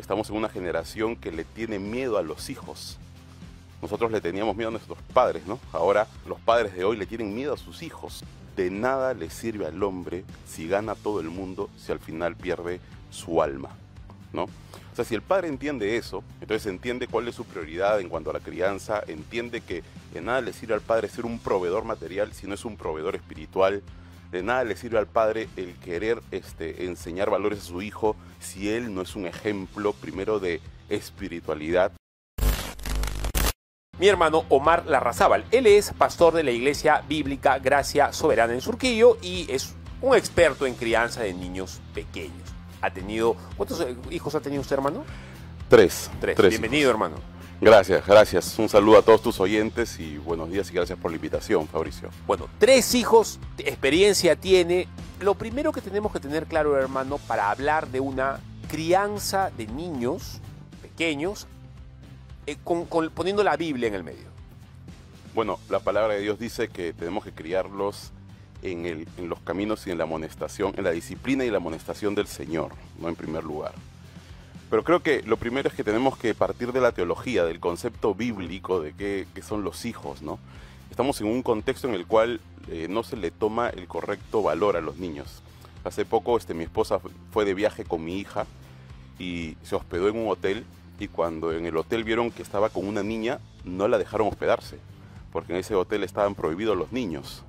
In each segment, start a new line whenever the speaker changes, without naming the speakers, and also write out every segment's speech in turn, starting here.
Estamos en una generación que le tiene miedo a los hijos. Nosotros le teníamos miedo a nuestros padres, ¿no? Ahora los padres de hoy le tienen miedo a sus hijos. De nada le sirve al hombre si gana todo el mundo, si al final pierde su alma, ¿no? O sea, si el padre entiende eso, entonces entiende cuál es su prioridad en cuanto a la crianza, entiende que de nada le sirve al padre ser un proveedor material si no es un proveedor espiritual. De nada le sirve al padre el querer enseñar valores a su hijo si él no es un ejemplo primero de espiritualidad.
Mi hermano Omar Larrazábal, él es pastor de la Iglesia Bíblica Gracia Soberana en Surquillo y es un experto en crianza de niños pequeños. ¿Cuántos hijos ha tenido usted, hermano?
Tres.
Bienvenido,
hijos.
hermano.
Gracias. Un saludo a todos tus oyentes y buenos días y gracias por la invitación, Fabricio.
Bueno, 3 hijos, experiencia tiene. Lo primero que tenemos que tener claro, hermano, para hablar de una crianza de niños pequeños, poniendo la Biblia en el medio.
Bueno, la palabra de Dios dice que tenemos que criarlos en los caminos y en la amonestación, en la disciplina y la amonestación del Señor, ¿no? En primer lugar. Pero creo que lo primero es que tenemos que partir de la teología, del concepto bíblico de qué son los hijos, ¿no? Estamos en un contexto en el cual no se le toma el correcto valor a los niños. Hace poco mi esposa fue de viaje con mi hija y se hospedó en un hotel y cuando en el hotel vieron que estaba con una niña, no la dejaron hospedarse, porque en ese hotel estaban prohibidos los niños.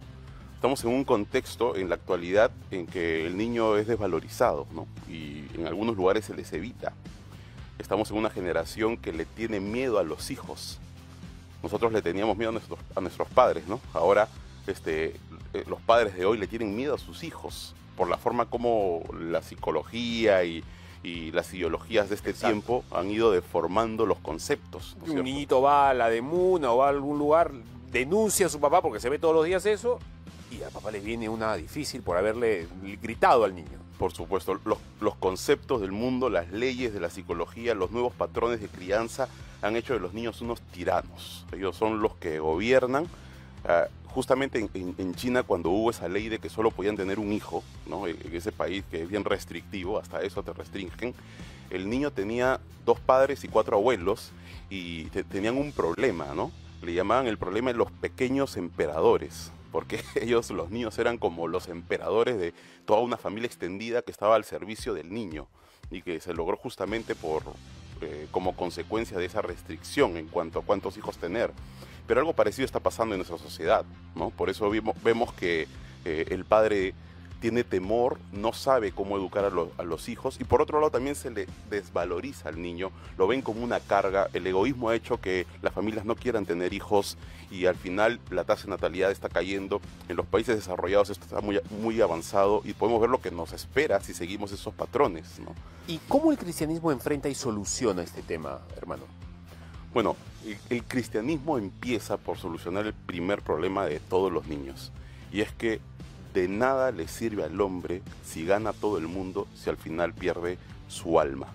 Estamos en un contexto en la actualidad en que el niño es desvalorizado, ¿no? Y en algunos lugares se les evita. Estamos en una generación que le tiene miedo a los hijos. Nosotros le teníamos miedo a nuestros padres, ¿no? Ahora los padres de hoy le tienen miedo a sus hijos por la forma como la psicología y las ideologías de este tiempo han ido deformando los conceptos, ¿no es cierto?
Un niñito va a la de Muna o va a algún lugar, denuncia a su papá porque se ve todos los días eso y a papá le viene una difícil por haberle gritado al niño.
Por supuesto, los conceptos del mundo, las leyes de la psicología, los nuevos patrones de crianza han hecho de los niños unos tiranos. Ellos son los que gobiernan. Justamente en China, cuando hubo esa ley de que solo podían tener un hijo, ¿no? En ese país que es bien restrictivo, hasta eso te restringen, el niño tenía 2 padres y 4 abuelos y tenían un problema, ¿no? Le llamaban el problema de los pequeños emperadores, porque los niños eran como los emperadores de toda una familia extendida que estaba al servicio del niño y que se logró justamente como consecuencia de esa restricción en cuanto a cuántos hijos tener. Pero algo parecido está pasando en nuestra sociedad, ¿no? Por eso vemos que el padre tiene temor, no sabe cómo educar a los hijos y por otro lado también se le desvaloriza al niño, lo ven como una carga. El egoísmo ha hecho que las familias no quieran tener hijos y al final la tasa de natalidad está cayendo. En los países desarrollados esto está muy avanzado y podemos ver lo que nos espera si seguimos esos patrones, ¿no?
¿Y cómo el cristianismo enfrenta y soluciona este tema, hermano?
Bueno, el cristianismo empieza por solucionar el primer problema de todos los niños y es que de nada le sirve al hombre si gana todo el mundo, si al final pierde su alma,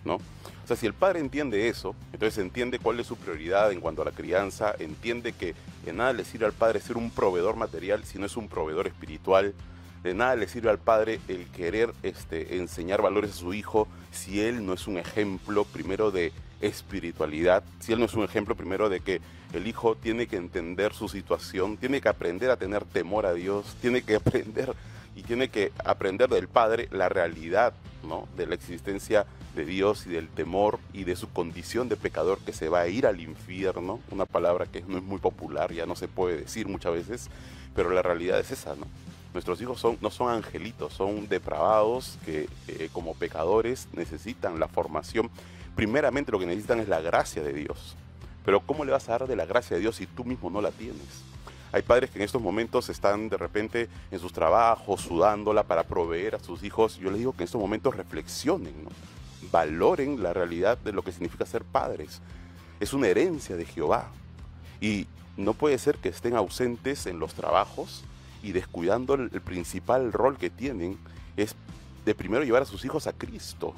¿no? O sea, si el padre entiende eso, entonces entiende cuál es su prioridad en cuanto a la crianza, entiende que de nada le sirve al padre ser un proveedor material si no es un proveedor espiritual. De nada le sirve al padre el querer enseñar valores a su hijo si él no es un ejemplo primero de espiritualidad, si él no es un ejemplo primero de que el hijo tiene que entender su situación, tiene que aprender a tener temor a Dios, tiene que aprender del padre la realidad, ¿no? De la existencia de Dios y del temor y de su condición de pecador que se va a ir al infierno, una palabra que no es muy popular, ya no se puede decir muchas veces, pero la realidad es esa, ¿no? Nuestros hijos no son angelitos, son depravados que como pecadores necesitan la formación. Primeramente lo que necesitan es la gracia de Dios. Pero ¿cómo le vas a dar de la gracia de Dios si tú mismo no la tienes? Hay padres que en estos momentos están de repente en sus trabajos, sudándola para proveer a sus hijos. Yo les digo que en estos momentos reflexionen, ¿no? Valoren la realidad de lo que significa ser padres. Es una herencia de Jehová. Y no puede ser que estén ausentes en los trabajos y descuidando el principal rol que tienen es de primero llevar a sus hijos a Cristo.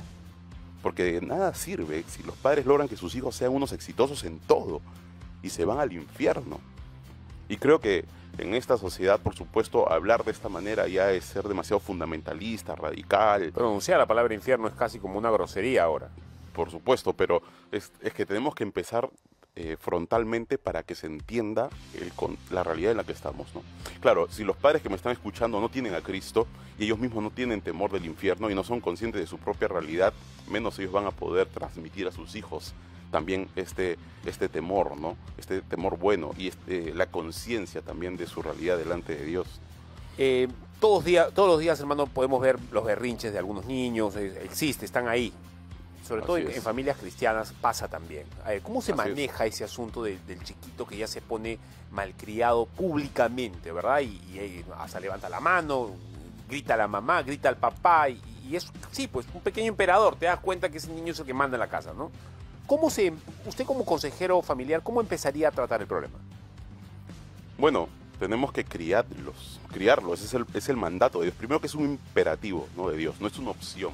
Porque de nada sirve si los padres logran que sus hijos sean unos exitosos en todo y se van al infierno. Y creo que en esta sociedad, por supuesto, hablar de esta manera ya es ser demasiado fundamentalista, radical.
Pronunciar la palabra infierno es casi como una grosería ahora.
por supuesto, pero es que tenemos que empezar frontalmente para que se entienda la realidad en la que estamos, ¿no? Claro, si los padres que me están escuchando no tienen a Cristo y ellos mismos no tienen temor del infierno y no son conscientes de su propia realidad, menos ellos van a poder transmitir a sus hijos también este temor, ¿no? Este temor bueno y la conciencia también de su realidad delante de Dios.
Todos los días, hermano, podemos ver los berrinches de algunos niños, están ahí. Sobre todo en familias cristianas pasa también. ¿Cómo se maneja ese asunto del chiquito que ya se pone malcriado públicamente, verdad? Y hasta levanta la mano, grita a la mamá, grita al papá, y es, sí, pues un pequeño emperador, te das cuenta que ese niño es el que manda en la casa, ¿no? Usted como consejero familiar, ¿cómo empezaría a tratar el problema?
Bueno, tenemos que criarlos, ese es el mandato de Dios. Primero que es un imperativo, ¿no?, de Dios, no es una opción.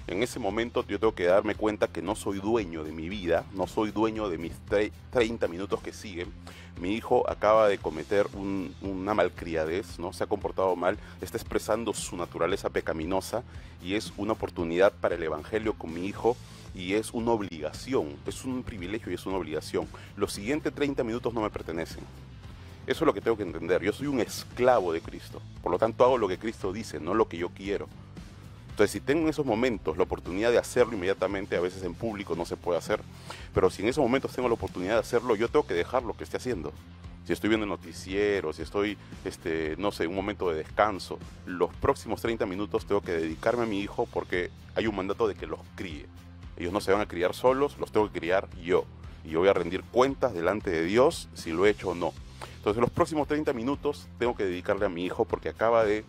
En ese momento yo tengo que darme cuenta que no soy dueño de mi vida, no soy dueño de mis 30 minutos que siguen. Mi hijo acaba de cometer una malcriadez, ¿no? Se ha comportado mal, está expresando su naturaleza pecaminosa y es una oportunidad para el evangelio con mi hijo y es una obligación, es un privilegio y es una obligación. Los siguientes 30 minutos no me pertenecen. Eso es lo que tengo que entender. Yo soy un esclavo de Cristo, por lo tanto hago lo que Cristo dice, no lo que yo quiero. Entonces, si tengo en esos momentos la oportunidad de hacerlo inmediatamente, a veces en público no se puede hacer, pero si en esos momentos tengo la oportunidad de hacerlo, yo tengo que dejar lo que esté haciendo. Si estoy viendo el noticiero, si estoy, no sé, en un momento de descanso, los próximos 30 minutos tengo que dedicarme a mi hijo porque hay un mandato de que los críe. Ellos no se van a criar solos, los tengo que criar yo. Y yo voy a rendir cuentas delante de Dios si lo he hecho o no. Entonces, los próximos 30 minutos tengo que dedicarle a mi hijo porque acaba de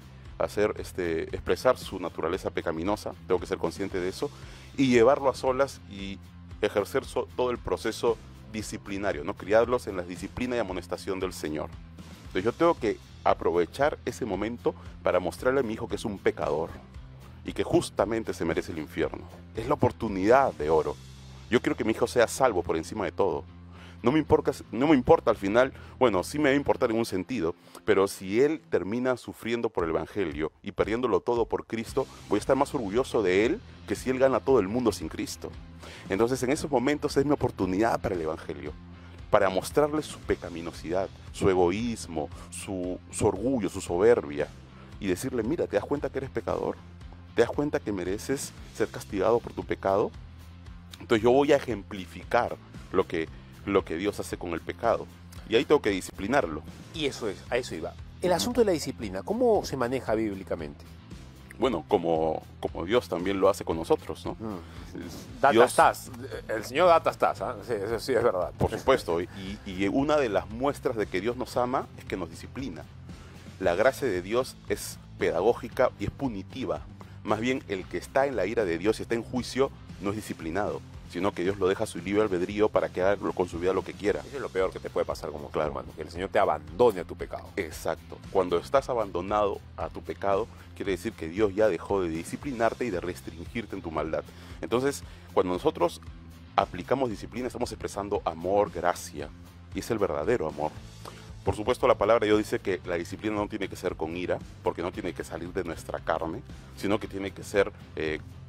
expresar su naturaleza pecaminosa, tengo que ser consciente de eso, y llevarlo a solas y ejercer todo el proceso disciplinario, ¿no? Criarlos en la disciplina y amonestación del Señor. Entonces yo tengo que aprovechar ese momento para mostrarle a mi hijo que es un pecador y que justamente se merece el infierno. Es la oportunidad de oro. Yo quiero que mi hijo sea salvo por encima de todo. No me importa al final, bueno, sí me va a importar en un sentido, pero si él termina sufriendo por el Evangelio y perdiéndolo todo por Cristo, voy a estar más orgulloso de él que si él gana todo el mundo sin Cristo. Entonces, en esos momentos es mi oportunidad para el Evangelio, para mostrarle su pecaminosidad, su egoísmo, su orgullo, su soberbia, y decirle, mira, ¿te das cuenta que eres pecador? ¿Te das cuenta que mereces ser castigado por tu pecado? Entonces yo voy a ejemplificar lo que Dios hace con el pecado. Y ahí tengo que disciplinarlo.
Y a eso iba. El asunto de la disciplina, ¿cómo se maneja bíblicamente?
Bueno, como Dios también lo hace con nosotros, ¿no?
El Señor da tastas, ¿eh? Sí, eso sí es verdad.
Por supuesto, y una de las muestras de que Dios nos ama es que nos disciplina. La gracia de Dios es pedagógica y es punitiva. Más bien, el que está en la ira de Dios y está en juicio no es disciplinado, sino que Dios lo deja a su libre albedrío para que haga con su vida lo que quiera.
Eso es lo peor que te puede pasar como claro, hermano, que el Señor te abandone a tu pecado.
Exacto. Cuando estás abandonado a tu pecado, quiere decir que Dios ya dejó de disciplinarte y de restringirte en tu maldad. Entonces, cuando nosotros aplicamos disciplina, estamos expresando amor, gracia, y es el verdadero amor. Por supuesto, la palabra de Dios dice que la disciplina no tiene que ser con ira, porque no tiene que salir de nuestra carne, sino que tiene que ser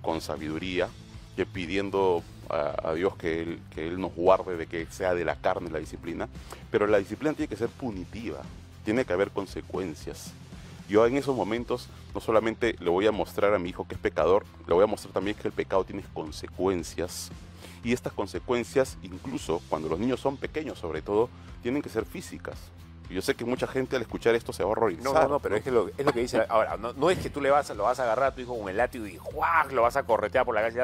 con sabiduría, que pidiendo a Dios que Él nos guarde de que sea de la carne la disciplina. Pero la disciplina tiene que ser punitiva, tiene que haber consecuencias. Yo en esos momentos no solamente le voy a mostrar a mi hijo que es pecador, le voy a mostrar también que el pecado tiene consecuencias. Y estas consecuencias, incluso cuando los niños son pequeños sobre todo, tienen que ser físicas. Yo sé que mucha gente al escuchar esto se va a horrorizar.
No, pero es que es lo que dice. Ahora, no es que tú lo vas a agarrar a tu hijo con el látigo y ¡juac! Lo vas a corretear por la calle.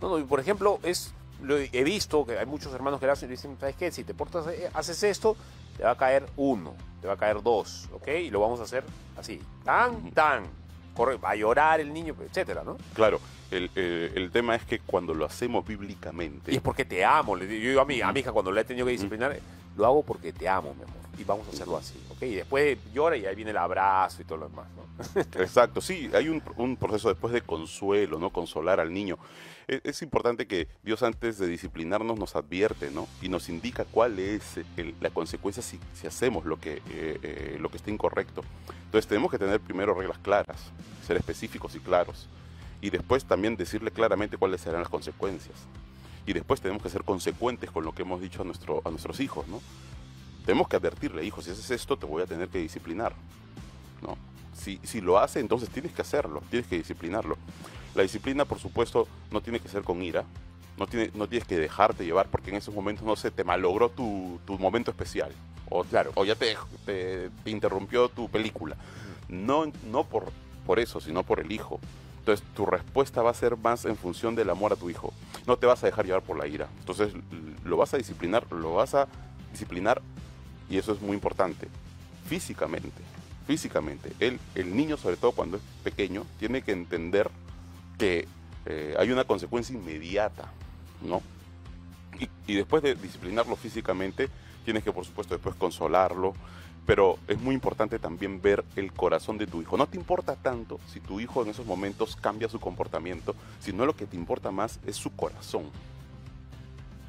No, por ejemplo, he visto que hay muchos hermanos que lo hacen y dicen, ¿sabes qué? Si te portas, haces esto, te va a caer 1, te va a caer 2, ¿ok? Y lo vamos a hacer así, va a llorar el niño, etcétera, ¿no?
Claro, el tema es que cuando lo hacemos bíblicamente...
Y es porque te amo. Yo digo a mi hija cuando la he tenido que disciplinar, lo hago porque te amo, mi amor. Y vamos a hacerlo así, ¿ok? Y después llora y ahí viene el abrazo y todo lo demás, ¿no?
Exacto, sí, hay un proceso después de consuelo, ¿no? Consolar al niño. Es importante que Dios antes de disciplinarnos nos advierte, ¿no? Y nos indica cuál es la consecuencia si hacemos lo que está incorrecto. Entonces tenemos que tener primero reglas claras, ser específicos y claros. Y después también decirle claramente cuáles serán las consecuencias. Y después tenemos que ser consecuentes con lo que hemos dicho a nuestros hijos, ¿no? Tenemos que advertirle, hijo, si haces esto te voy a tener que disciplinar, ¿no? Si lo hace, entonces tienes que hacerlo, tienes que disciplinarlo. La disciplina, por supuesto, no tiene que ser con ira, no tienes que dejarte llevar porque en esos momentos, no sé, te malogró tu momento especial,
Claro.
o ya te interrumpió tu película. No por eso, sino por el hijo. Entonces, tu respuesta va a ser más en función del amor a tu hijo. No te vas a dejar llevar por la ira. Entonces, lo vas a disciplinar, y eso es muy importante, físicamente. El niño, sobre todo cuando es pequeño, tiene que entender que hay una consecuencia inmediata, ¿no? Y después de disciplinarlo físicamente, tienes que, por supuesto, después consolarlo, pero es muy importante también ver el corazón de tu hijo. No te importa tanto si tu hijo en esos momentos cambia su comportamiento, sino lo que te importa más es su corazón.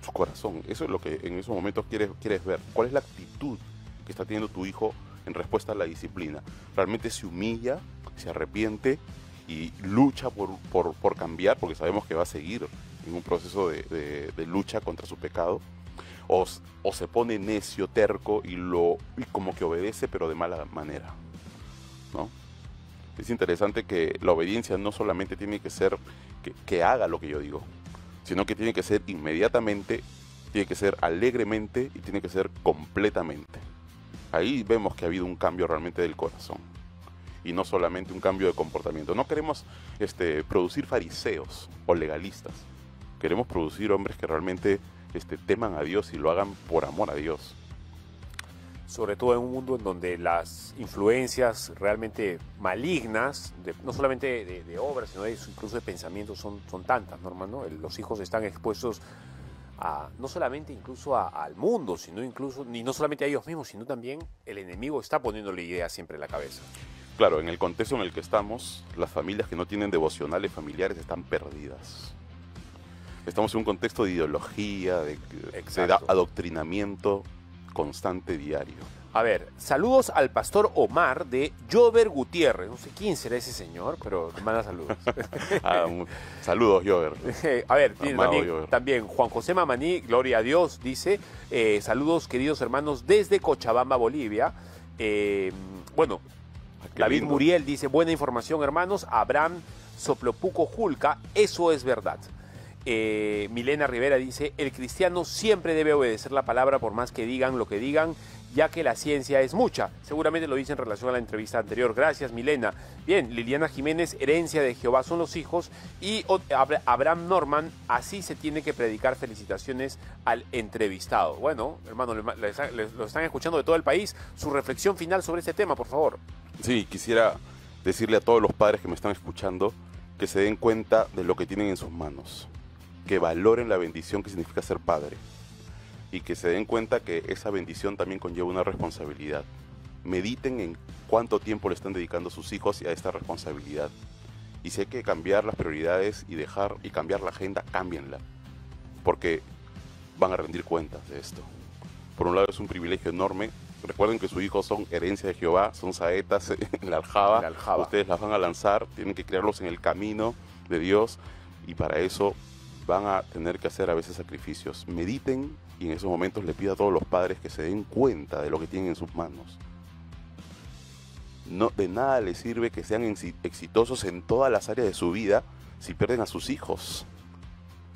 Su corazón, eso es lo que en esos momentos quieres ver. ¿Cuál es la actitud que está teniendo tu hijo en respuesta a la disciplina? ¿Realmente se humilla, se arrepiente y lucha por cambiar? Porque sabemos que va a seguir en un proceso de lucha contra su pecado. O se pone necio, terco y como que obedece, pero de mala manera, ¿no? Es interesante que la obediencia no solamente tiene que ser que haga lo que yo digo, sino que tiene que ser inmediatamente, tiene que ser alegremente y tiene que ser completamente. Ahí vemos que ha habido un cambio realmente del corazón y no solamente un cambio de comportamiento. No queremos producir fariseos o legalistas. Queremos producir hombres que realmente teman a Dios y lo hagan por amor a Dios.
Sobre todo en un mundo en donde las influencias realmente malignas, no solamente de obras, sino incluso de pensamientos, son tantas, ¿no, hermano? Los hijos están expuestos no solamente incluso al mundo, sino incluso, ni no solamente a ellos mismos, sino también el enemigo está poniéndole ideas siempre en la cabeza.
Claro, en el contexto en el que estamos, las familias que no tienen devocionales familiares están perdidas. Estamos en un contexto de ideología, de adoctrinamiento constante, diario.
A ver, saludos al pastor Omar de Jover Gutiérrez. No sé quién será ese señor, pero te manda saludos.
Saludos, Jover.
A ver, también Juan José Mamaní, gloria a Dios, dice, saludos queridos hermanos desde Cochabamba, Bolivia. Bueno, David lindo. Muriel dice, buena información hermanos. Abraham Soplopuco Julca, eso es verdad. Milena Rivera dice, el cristiano siempre debe obedecer la palabra por más que digan lo que digan, ya que la ciencia es mucha. Seguramente lo dice en relación a la entrevista anterior. Gracias, Milena. Bien, Liliana Jiménez, herencia de Jehová son los hijos. Y Abraham Norman, así se tiene que predicar. Felicitaciones al entrevistado. Bueno, hermano, lo están escuchando de todo el país. Su reflexión final sobre este tema, por favor.
Sí, quisiera decirle a todos los padres que me están escuchando que se den cuenta de lo que tienen en sus manos, que valoren la bendición que significa ser padre y que se den cuenta que esa bendición también conlleva una responsabilidad. Mediten en cuánto tiempo le están dedicando a sus hijos y a esta responsabilidad. Y si hay que cambiar las prioridades y cambiar la agenda, cámbienla, porque van a rendir cuentas de esto. Por un lado es un privilegio enorme. Recuerden que sus hijos son herencia de Jehová, son saetas en la aljaba. Ustedes las van a lanzar, tienen que criarlos en el camino de Dios y para eso van a tener que hacer a veces sacrificios. Mediten y en esos momentos le pido a todos los padres que se den cuenta de lo que tienen en sus manos. No, de nada les sirve que sean exitosos en todas las áreas de su vida si pierden a sus hijos.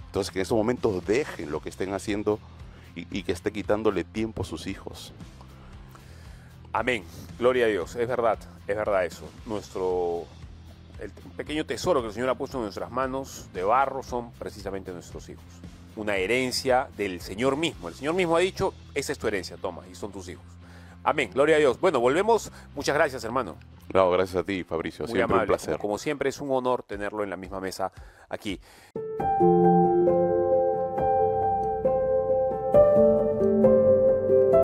Entonces que en esos momentos dejen lo que estén haciendo y que esté quitándole tiempo a sus hijos.
Amén. Gloria a Dios. Es verdad eso. El pequeño tesoro que el Señor ha puesto en nuestras manos de barro son precisamente nuestros hijos. Una herencia del Señor mismo. El Señor mismo ha dicho, esa es tu herencia, toma, y son tus hijos. Amén, gloria a Dios. Bueno, volvemos. Muchas gracias, hermano.
No, gracias a ti, Fabricio.
Muy
siempre
amable.
un placer.
Como siempre, es un honor tenerlo en la misma mesa aquí.